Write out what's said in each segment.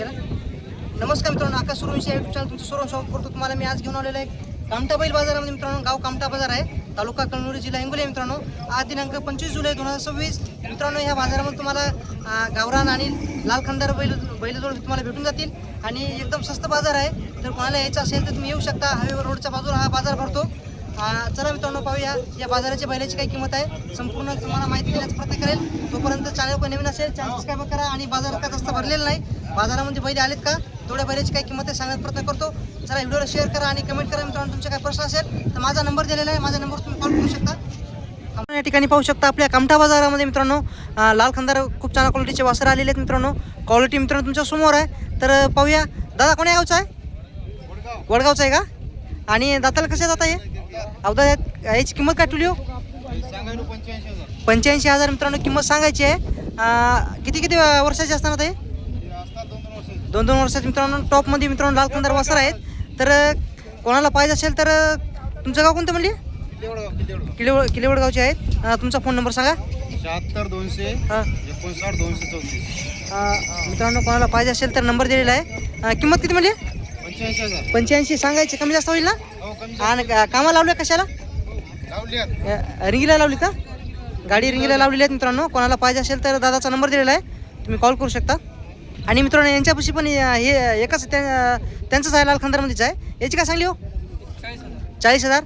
नमस्कार मित्रांनो, आकाश Survanshi YouTube channel तुमचं सर्व स्वागत करतो. तुम्हाला मी आज घेऊन आलेलो आहे कामठा बैल बाजारामध्ये मित्रांनो. गाव कामठा बाजार आहे, तालुका कळमनुरी, जिल्हा हिंगोली मित्रांनो. आज दिनांक 25 जुलै 2026 मित्रांनो. ह्या बाजारामध्ये तुम्हाला गावरान आणि लाल खंदार बैलजोड तुम्हाला भेटून जातील आणि एकदम स्वस्त बाजार आहे. जर कोणाला यायचं असेल तर तुम्ही येऊ शकता. हायवे रोडच्या बाजूला हा बाजार भरतो. चला मित्रांनो, पाहूया या बाजाराची बैलाची काय किंमत आहे. संपूर्ण तुम्हाला माहिती देण्याचा प्रयत्न करेल. तोपर्यंत चॅनल पण नवीन असेल चॅनल सबस्क्राईब करा आणि बाजार का जास्त भरलेला नाही, बाजारामध्ये बैल आलेत का, तेवढ्या बैलाची काय किंमत आहे सांगण्याचा प्रयत्न करतो. चला व्हिडिओला शेअर करा आणि कमेंट करा मित्रांनो. तुमचे काय प्रश्न असेल तर माझा नंबर दिलेला आहे, माझा नंबर तुम्ही कॉल करू शकता. आपण या ठिकाणी पाहू शकता आपल्या कामठा बाजारामध्ये मित्रांनो लाल खंदार खूप छान क्वालिटीचे वासर आलेले आहेत मित्रांनो. क्वालिटी मित्रांनो तुमच्या समोर आहे. तर पाहूया. दादा कोण्या गावचा आहे? वडगावचा आहे का? आणि दाताला कसे जाता हे अवधा याची किंमत काय ठेवली हो? 85,000 मित्रांनो किंमत सांगायची आहे. किती किती वर्षाचे असताना ते? 2-2 वर्षाचे मित्रांनो. टॉपमध्ये मित्रांनो लाल खंदार वासर आहेत. तर कोणाला पाहिजे असेल तर तुमचं गाव कोणतं म्हणले? किलेवडगावचे आहेत. तुमचा फोन नंबर सांगा. 76 200 59 234. मित्रांनो कोणाला पाहिजे असेल तर नंबर दिलेला आहे. किंमत किती म्हणली? 85,000. 85 सांगायची. कमी जास्त होईल ना? हो, कमी आणि कामाला लावले कशाला? रिंगीला लावली का? गाडी रिंगीला लावलेली आहेत मित्रांनो. कोणाला पाहिजे असेल तर दादाचा नंबर दिलेला आहे, तुम्ही कॉल करू शकता. आणि मित्रांनो यांच्यापाशी पण हे एकच त्यांचंच आहे, लाल खंदारमध्येच आहे. याची काय सांगली हो? 40,000.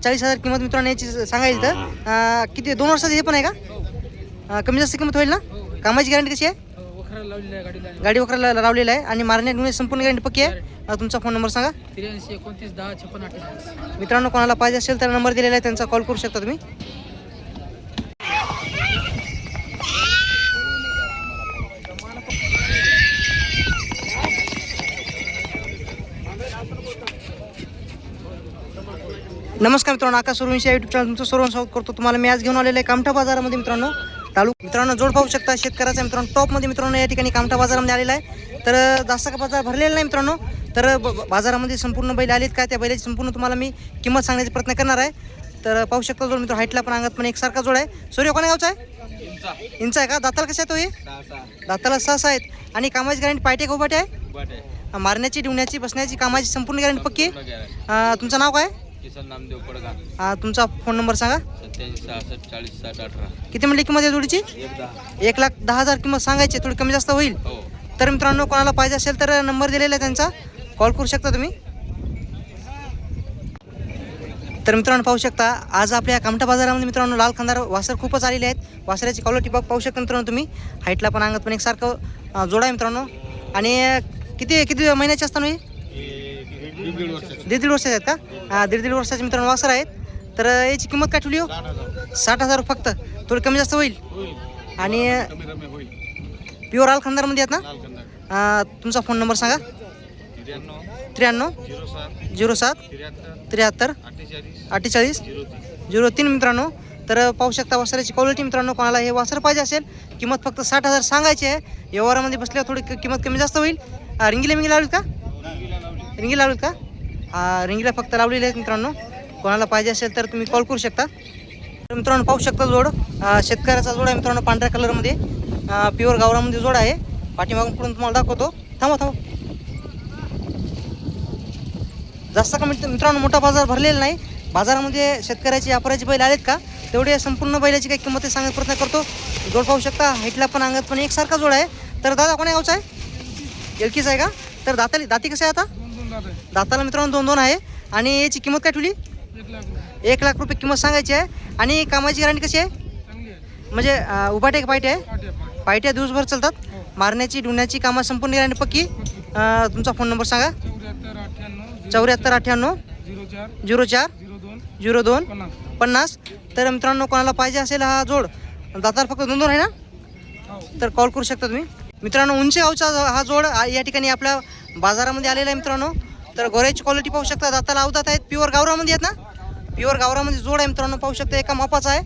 40,000 किंमत मित्रांनो याची सांगायची. तर किती 2 वर्षाचं हे पण आहे का? कमी जास्त किंमत होईल ना? कामाची गॅरंटी कशी आहे? गाडी वखराला लावलेला आहे आणि मारण्यात संपूर्ण गॅरंटी पक्की आहे. तुमचा फोन नंबर सांगा. 83 29 10 56 48. मित्रांनो कोणाला पाहिजे असेल तर नंबर दिलेला आहे, त्यांचा कॉल करू शकता तुम्ही. नमस्कार मित्रांनो, आकाश सुरवंशी यूट्यूब चॅनल तुमचं सर्व स्वागत करतो. तुम्हाला मी आज घेऊन आलेलं आहे कामठा बाजारामध्ये मित्रांनो. मित्रांनो जोड पाहू शकता शेतकऱ्याचा मित्रांनो टॉपमध्ये मित्रांनो या ठिकाणी कामठा बाजारामध्ये आलेला आहे. तर जास्त का बाजार भरलेला नाही मित्रांनो. तर बाजारामध्ये संपूर्ण बैल आलेत का, त्या बैलाची संपूर्ण तुम्हाला मी किंमत सांगण्याचा प्रयत्न करणार आहे. तर पाहू शकता जोड मित्र, हाईटला पण अंगात पण एकसारखा जोड आहे. सूर्य कोण्या गावचा आहे? इंचा आहे का? दाताला कशा आहे तो? हे दाताला 6 आहेत. आणि कामाची गॅरंटी पायटे का उभाटे आहे? मारण्याची, डिवण्याची, बसण्याची, कामाची संपूर्ण गॅरंटी पक्की. तुमचं नाव काय? तुमचा फोन नंबर सांगा. 87 66 40 60 18. किती म्हणली किंमत आहे जोडीची? 1,10,000 किंमत सांगायची. थोडी कमी जास्त होईल. तर मित्रांनो कोणाला पाहिजे असेल तर नंबर दिलेला आहे त्यांचा, कॉल करू शकता तुम्ही. तर मित्रांनो पाहू शकता आज आपल्या कामठा बाजारामध्ये मित्रांनो लाल खंदार वासर खूपच आलेले आहेत. वासराची क्वालिटी पाहू शकता मित्रांनो तुम्ही. हाईटला पण अंगात पण एकसारखं जोड आहे मित्रांनो. आणि किती किती महिन्याचे असताना हे? 1.5 वर्षाचे आहेत का? 1.5 वर्षाचे मित्रांनो वासर आहेत. तर याची किंमत काय ठेवली हो? 60,000 फक्त. थोडी कमी जास्त होईल. आणि प्युअर लाल खंदारमध्ये आहेत ना? तुमचा फोन नंबर सांगा. 93 07 73 48 03 मित्रांनो. तर पाहू शकता वासराची क्वालिटी मित्रांनो. कोणाला हे वासर पाहिजे असेल किंमत फक्त 60,000 सांगायची आहे. व्यवहारामध्ये बसल्यावर थोडी किंमत कमी जास्त होईल. रिंगीला लावलीत का? रिंगी लावलीत का? रिंगीला फक्त लावलेली आहेत मित्रांनो. कोणाला पाहिजे असेल तर तुम्ही कॉल करू शकता. तर मित्रांनो पाहू शकता जोड शेतकऱ्याचा जोड आहे मित्रांनो. पांढऱ्या कलरमध्ये प्युअर गावरामध्ये जोड आहे. पाठीमागून पुढून तुम्हाला दाखवतो. थांबा. जास्त का मित्रांनो मोठा बाजार भरलेला नाही. बाजारामध्ये शेतकऱ्याची व्यापाराची बैल आलेत का, तेवढे संपूर्ण बैलाची काही किंमत सांगण्याचा प्रयत्न करतो. जोड पाहू शकता. हाईटला पण अंगात पण एकसारखा जोड आहे. तर दादा कोण्या गावचा आहे? एलकीचा आहे का? तर दाती कसे आहे आता? दाताला मित्रांनो 2-2 आहे. आणि याची किंमत काय ठेवली? 1,00,000 रुपये किंमत सांगायची आहे. आणि कामाची गॅरंटी कशी आहे? म्हणजे उभाटे का पायटे आहे? पायट्या दिवसभर चालतात. मारण्याची, डुण्याची कामाची संपूर्ण गॅरंटी पक्की. तुमचा फोन नंबर सांगा. 74 98 04 02 50. तर मित्रांनो कोणाला पाहिजे असेल हा जोड, दाताला फक्त 2-2 आहे ना, तर कॉल करू शकता तुम्ही. मित्रांनो उंचे गावचा हा जोड या ठिकाणी आपल्या बाजारामध्ये आलेला आहे मित्रांनो. तर गोऱ्याची क्वालिटी पाहू शकता. दाताला अवधात आहेत. प्युअर गावरामध्ये आहेत ना? प्युअर गावरामध्ये जोड आहे मित्रांनो. पाहू शकता एका मापाचा आहे.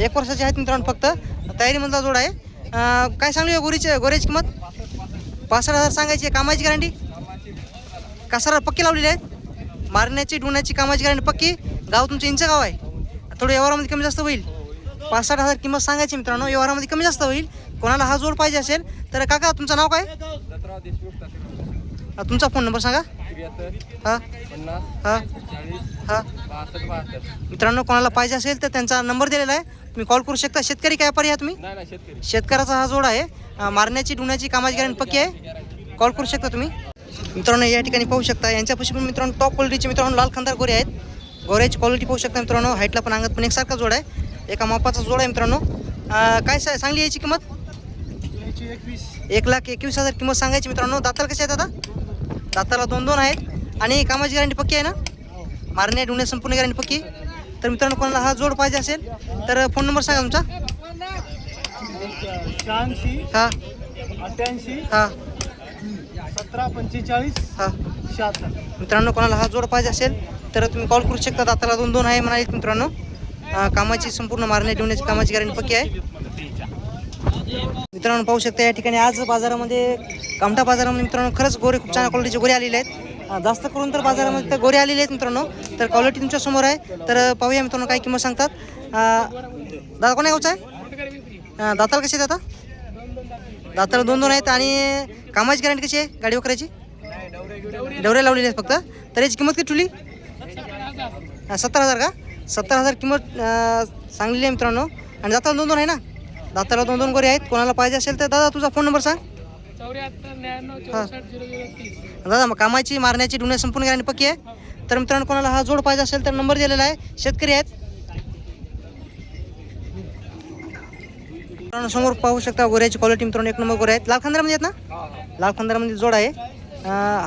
एक वर्षाचे आहेत मित्रांनो. फक्त तयारीमधला जोड आहे. काय सांगली गोऱ्याची किंमत? 65,000 सांगायची. कामाची गॅरंटी कासारा पक्की लावलेली आहेत. मारण्याची, डुण्याची, कामाची गॅरंटी पक्की. गाव तुमचं इंच गाव आहे. थोडं व्यवहारामध्ये कमी जास्त होईल. 65,000 किंमत सांगायची मित्रांनो. व्यवहारामध्ये कमी जास्त होईल. कोणाला हा जोड पाहिजे असेल तर काका तुमचं नाव काय? तुमचा फोन नंबर सांगा. हां हां हां मित्रांनो, कोणाला पाहिजे असेल तर त्यांचा नंबर दिलेला आहे, तुम्ही कॉल करू शकता. शेतकरी काय व्यापारी आहे तुम्ही? शेतकऱ्याचा हा जोड आहे. मारण्याची डुण्याची कामाची गॅरंटी पक्की आहे. कॉल करू शकता तुम्ही. मित्रांनो या ठिकाणी पाहू शकता यांच्यापाशी पण मित्रांनो टॉप क्वालिटीचे मित्रांनो लाल खानदार गोरे आहेत. गोऱ्याची क्वालिटी पाहू शकता मित्रांनो. हाईटला पण अंगात पण एकसारखा जोड आहे, एका मापाचा जोड आहे मित्रांनो. काय सांगली याची किंमत? 1,21,000 किंमत सांगायची मित्रांनो. दाताला कसे आहेत आता? दाताला 2 आहेत आणि कामाची गॅरंटी पक्की आहे ना? मारणे डुणे संपूर्ण गॅरंटी पक्की. तर मित्रांनो कोणाला हा जोड पाहिजे असेल तर फोन नंबर सांगा तुमचा. 86 हां 88 हां 17 45 हां 76. मित्रांनो कोणाला हा जोड पाहिजे असेल तर तुम्ही कॉल करू शकता. दाताला 2 आहे म्हणाले मित्रांनो. कामाची संपूर्ण मारणे डुण्याची कामाची गॅरंटी पक्की आहे. मित्रांनो पाहू शकता या ठिकाणी आज बाजारामध्ये कामठा बाजारामध्ये मित्रांनो खरंच गोरे खूप छान क्वालिटीचे गोरे आलेले आहेत. जास्त करून तर बाजारामध्ये तर गोरे आलेले आहेत मित्रांनो. तर क्वालिटी तुमच्या समोर आहे. तर पाहूया मित्रांनो काय किंमत सांगतात. दादा कोण्या गावचा आहे? दाताला कसे आहेत आता? दाताला 2 आहेत आणि कामाची गॅरंटी कशी आहे गाडी वगैरेची? डवरे लावलेली आहेत फक्त. तर याची किंमत किती ठेवली? 70,000 का? 70,000 किंमत सांगलेली आहे मित्रांनो. आणि दाताला 2 आहे ना? दाताला 2 गोरे आहेत. कोणाला पाहिजे असेल तर दादा तुझा फोन नंबर सांग. 74 दादा मग कामाची मारण्याची डुण्या संपूर्ण गॅरंटी पक्की आहे. तर मित्रांनो कोणाला हा जोड पाहिजे असेल तर नंबर दिलेला आहे. शेतकरी आहेत मित्रांनो. समोर पाहू शकता गोऱ्याची क्वालिटी मित्रांनो 1 नंबर गोरे आहेत. लाल खांदारामध्ये आहेत ना? लाल खांदारामध्ये जोड आहे.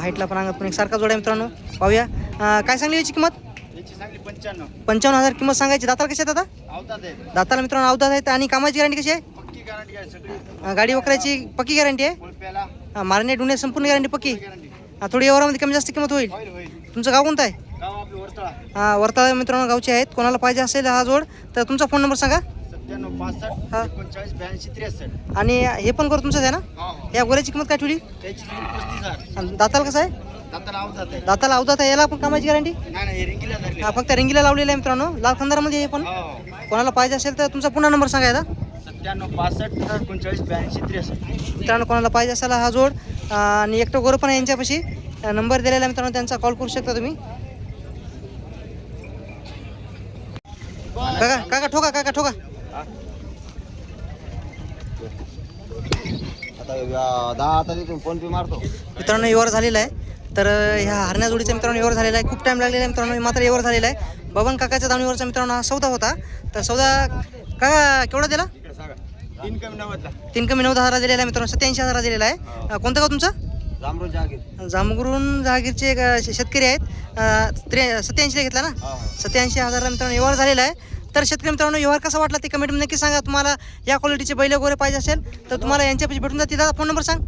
हाईटला पण अंगात पण एकसारखा जोड आहे मित्रांनो. पाहूया काय सांगली याची किंमत? 55,000 किंमत सांगायची. दाताला कशी आहेत आता? दाताला मित्रांनो अवधात आहेत आणि कामाची गॅरंटी कशी आहे? गाडी वकराची पक्की गॅरंटी आहे. मारणे डुणे संपूर्ण गॅरंटी पक्की. थोडी व्यवहारामध्ये कमी जास्त किंमत होईल. तुमचं गाव कोणतं आहे? वर्तळा मित्रांनो गावचे आहेत. कोणाला पाहिजे असेल हा जोड तर तुमचा फोन नंबर सांगा. 97 65 82 63. आणि हे पण करू तुमचं आहे ना? या गोऱ्याची किंमत काय ठेवली? त्याची 35,000. दाताला कसं आहे? दाताला अवधात आहे. याला पण कामाची गॅरंटी? हा फक्त रिंगीला लावलेला आहे मित्रांनो. लाल खांदारामध्ये हे पण. कोणाला पाहिजे असेल तर तुमचा पुन्हा नंबर सांगायचा. 97 65 39 82 63. मित्रांनो कोणाला पाहिजे असेल हा जोड आणि एकटं गोरं पण आहे यांच्यापाशी. नंबर दिलेला आहे मित्रांनो त्यांचा. कॉल करू शकता तुम्ही. काका ठोका काका ठोका. फोन पे मारतो मित्रांनो व्यवहार झालेला आहे. तर ह्या हरण्या जोडीचा मित्रांनो व्यवहार झालेला आहे. खूप टाईम लागलेला आहे मित्रांनो. मात्र व्यवहार झालेला आहे. बबन काकाच्या दावणीवरचा मित्रांनो हा सौदा होता. तर सौदा काका केवढा दिला? 3,90,000 दिलेला आहे मित्रांनो. 87,000 दिलेला आहे. कोणतं गाव तुमचं? जांभरून जहागीरचे एक शेतकरी आहेत. 87 घेतला ना? 87,000 मित्रांनो व्यवहार झालेला आहे. तर शेतकरी मित्रांनो व्यवहार कसा वाटला ते कमेंटमध्ये नक्की सांगा. तुम्हाला या क्वालिटीचे बैल वगैरे पाहिजे असेल तर तुम्हाला यांच्यापाशी भेटून जाते. दादा फोन नंबर सांग.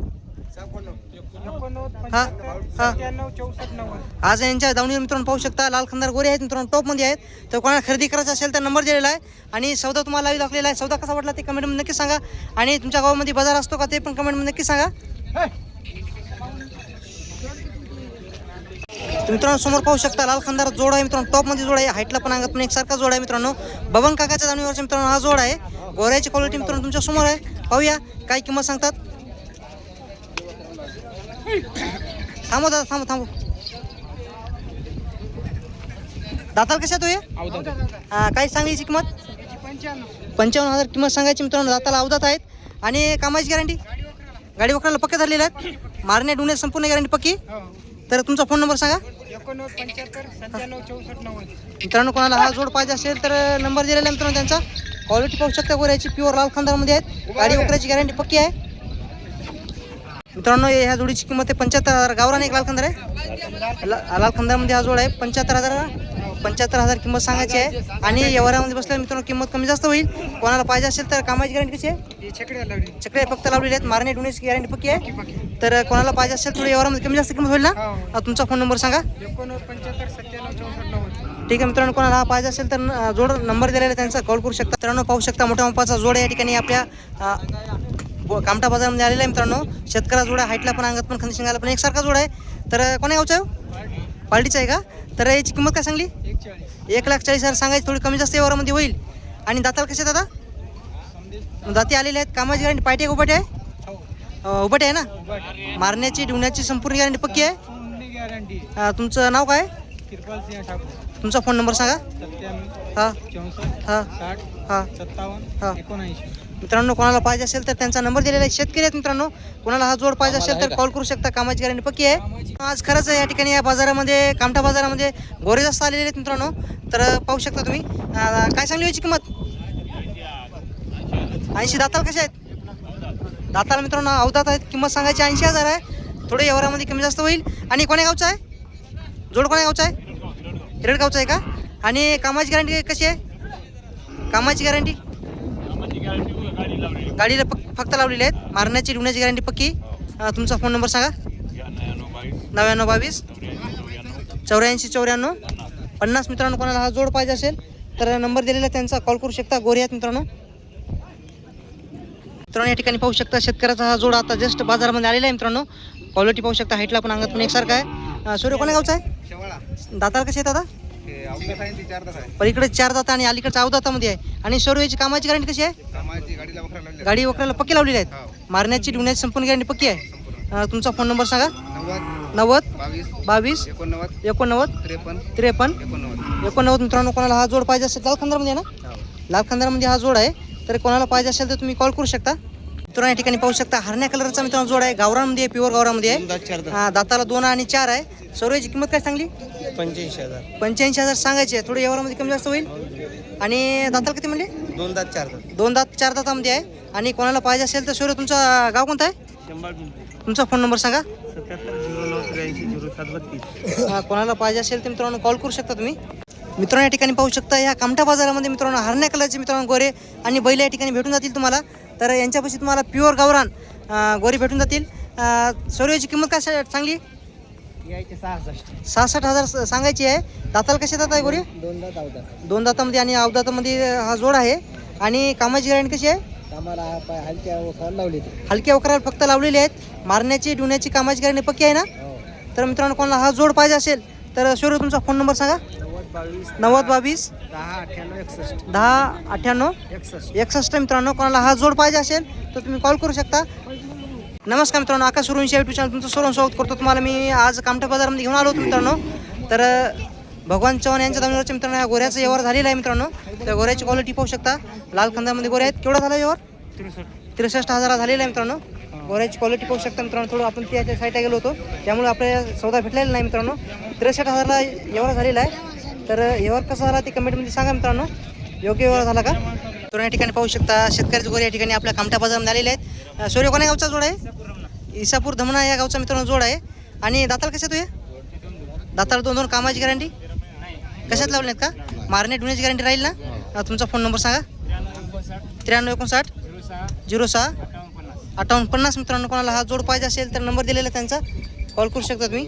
हां हां आज यांच्या दावणीवर मित्रांनो पाहू शकता लाल खांदार गोरे आहेत मित्रांनो. टॉपमध्ये आहेत. तर कोणाला खरेदी करायचं असेल तर नंबर दिलेला आहे आणि सौदा तुम्हाला लावी दाखलेला आहे. सौदा कसा वाटला ते कमेंटमध्ये नक्की सांगा. आणि तुमच्या गावामध्ये बाजार असतो का ते पण कमेंटमध्ये नक्की सांगा. मित्रांनो समोर पाहू शकता लाल खांदार जोड आहे मित्रांनो. टॉपमध्ये जोड आहे. हाईटला पण अंगात पण एकसारखा जोड आहे मित्रांनो. बबन काकाच्या दावणीवरचा मित्रांनो हा जोड आहे. गोऱ्याची क्वालिटी मित्रांनो तुमच्या समोर आहे. पाहूया काय किंमत सांगतात. थांबव दादा थांबव. दाताल कशा तो हे? काय सांगायची किंमत? 55,000 किंमत सांगायची मित्रांनो. दाताला अवधात आहेत आणि कामाची गॅरंटी गाडी वकराला पक्के धरलेले आहेत. मारणे डुणे संपूर्ण गॅरंटी पक्की. तर तुमचा फोन नंबर सांगा. 89 मित्रांनो कोणाला हा जोड पाहिजे असेल तर नंबर दिलेला आहे मित्रांनो त्यांचा. क्वालिटी पाहू शकता गोऱ्याची प्युअर लाल खांदारमध्ये आहेत. गाडी वकराची गॅरंटी पक्की आहे मित्रांनो. ह्या जोडीची किंमत आहे 75,000. गावरान एक लाल खांदार आहे. लाल खांदारमध्ये हा जोड आहे. 75,000 किंमत सांगायची आहे. आणि व्यवहारामध्ये बसल्यावर मित्रांनो किंमत कमी जास्त होईल. कोणाला पाहिजे असेल तर कामाची गॅरंटी कशी आहे? चकडे फक्त लावलेले आहेत. मारणे डुण्याची गॅरंटी पक्की आहे. तर कोणाला पाहिजे असेल थोडी व्यवहारामध्ये कमी जास्त किंमत होईल ना? तुमचा फोन नंबर सांगा. 75 97 64 ठीक आहे मित्रांनो. कोणाला हा पाहिजे असेल तर जोड नंबर दिलेला आहे त्यांचा. कॉल करू शकता. मित्रांनो पाहू शकता मोठ्या मापाचा जोड या ठिकाणी आपल्या कामठा बाजारामध्ये आलेला आहे मित्रांनो. शेतकऱ्या जोड आहे. हाईटला पण अंगात पण खांदी शिंगाला पण एकसारखा जोड आहे. तर कोण्या गावचा आहे? पार्टीचा आहे का? तर याची किंमत काय सांगली? 1,40,000 सांगायची. थोडी कमी जास्त व्यवहारामध्ये होईल. आणि दाताला कसे दादा? जाती आलेले आहेत. कामाची गॅरंटी पायटे उभटे आहे हो उभटे आहे ना. बट मारण्याची ढुण्याची संपूर्ण गॅरंटी पक्की आहे. पूर्ण गॅरंटी. तुमचं नाव काय? किरपाल सिंह ठाकूर. तुमचा फोन नंबर सांगा. 97 हां 64 हां 60 हां 57 हां. 79. मित्रांनो कोणाला पाहिजे असेल तर त्यांचा नंबर दिलेला आहे. शेतकरी आहेत मित्रांनो, कोणाला हा जोड पाहिजे असेल तर कॉल करू शकता. कामाची गॅरंटी पक्की आहे. आज खरंच या ठिकाणी या बाजारामध्ये कामठा बाजारामध्ये गोरे जास्त आलेले आहेत मित्रांनो. तर पाहू शकता तुम्ही. काय सांगली याची किंमत? 80. दाताल कसे आहेत? दाताला मित्रांनो अवदात आहेत. किंमत सांगायची 80,000 आहे. थोडे व्यवहारामध्ये कमी जास्त होईल. आणि कोण्या गावचा आहे जोड? कोण्या गावचा आहे? रेडगावचा आहे का? आणि कामाची गॅरंटी कशी आहे? कामाची गॅरंटी गाडीला फक्त लावलेली आहेत. मारण्याची ढुण्याची गॅरंटी पक्की. तुमचा फोन नंबर सांगा. 9922 84 50. मित्रांनो कोणाला हा जोड पाहिजे असेल तर नंबर दिलेला आहे त्यांचा कॉल करू शकता. गोरे आहेत मित्रांनो. मित्रांनो या ठिकाणी पाहू शकता शेतकऱ्याचा हा जोड आता जस्ट बाजारामध्ये आलेला आहे मित्रांनो. क्वालिटी पाहू शकता. हाईटला पण अंगात पण एकसारखा आहे. सूर्य कोण्या गावचा आहे? दाताला कसे आहेत आता? पलीकडे 4 दाता आणि अलीकडच्या 9 दातामध्ये आहे. आणि सूर्याची कामाची गॅरंटी कशी आहे? गाडी वखराला पक्की लावलेली आहेत. मारण्याची ढुण्याची संपूर्ण गॅरंटी पक्की आहे. तुमचा फोन नंबर सांगा. 90 22 89 53 89. मित्रांनो कोणाला हा जोड पाहिजे असेल लाल खंदारमध्ये आहे ना. लाल खंदारमध्ये हा जोड आहे. तर कोणाला पाहिजे असेल तर तुम्ही कॉल करू शकता. मित्रांनो या ठिकाणी पाहू शकता हरण्या कलरचा मित्रांनो जोड आहे. गावरानमध्ये आहे, प्युअर गावरानमध्ये आहे. दाताला 2 आणि 4 आहे. सर्वांची किंमत काय सांगली? 85,000 सांगायची आहे. थोडी व्यवहारामध्ये कमी जास्त होईल. आणि दाताला किती म्हणले? 2 दात 4 दात. 2 दात 4 दातामध्ये आहे. आणि कोणाला पाहिजे असेल तर सूर्य तुमचा गाव कोणता आहे? तुमचा फोन नंबर सांगा. 77 कोणाला पाहिजे असेल तर मित्रांनो कॉल करू शकता तुम्ही. मित्रांनो या ठिकाणी पाहू शकता या कामठा बाजारामध्ये मित्रांनो हरण्या कलरचे मित्रांनो गोरे आणि बैल या ठिकाणी भेटून जातील तुम्हाला. तर यांच्यापाशी तुम्हाला प्युअर गावरान गोरे भेटून जातील. सूर्याची किंमत काय चांगली? 66,000 सांगायची आहे. दाताला कसे दात आहे गोरे? 2 दातामध्ये आणि 9 दातामध्ये हा जोड आहे. आणि कामाची गॅरंटी कशी आहे? हलक्या वखराला फक्त लावलेली आहेत. मारण्याची ढुण्याची कामाची गॅरंटी पक्की आहे ना. तर मित्रांनो कोणाला हा जोड पाहिजे असेल तर सूर्य तुमचा फोन नंबर सांगा. 9022 10 98 61. मित्रांनो कोणाला हा जोड पाहिजे असेल तर तुम्ही कॉल करू शकता. नमस्कार मित्रांनो, आकाश सुरवंशी यूट्यूब चॅनल तुमचं सर्व स्वागत करतो. तुम्हाला मी आज कामठा बाजारामध्ये घेऊन आलो होतो मित्रांनो. तर भगवान चव्हाण यांच्या दावणीवरच्या मित्रांनो या गोऱ्याचा व्यवहार झालेला आहे मित्रांनो. त्या गोऱ्याची क्वालिटी पाहू शकता. लाल खंदामध्ये गोरे आहेत. केवढा झाला व्यवहार? 63,000 झालेला आहे मित्रांनो. गोऱ्याची क्वालिटी पाहू शकता मित्रांनो. थोडं आपण त्याच्या साईडला गेलो होतो त्यामुळे आपल्याला सौदा भेटलेला नाही मित्रांनो. 63,000ला व्यवहार झालेला आहे. तर व्यवहार कसा झाला ते कमेंटमध्ये सांगा मित्रांनो. योग्य व्यवहार झाला का? तर या ठिकाणी पाहू शकता शेतकऱ्याचे गोरे या ठिकाणी आपल्या कामठा बाजारामध्ये आलेले आहेत. सूर्य कोण्या गावचा जोड आहे? इसापूर धमणा या गावचा मित्रांनो जोड आहे. आणि दाताला कसे तू? दाताला 2 कामाची गॅरंटी कशात लावले आहेत का? मारणे ढुण्याची गॅरंटी राहील ना. तुमचा फोन नंबर सांगा. 9359 06 58 50. मित्रांनो कोणाला हा जोड पाहिजे असेल तर नंबर दिलेला त्यांचा कॉल करू शकता तुम्ही.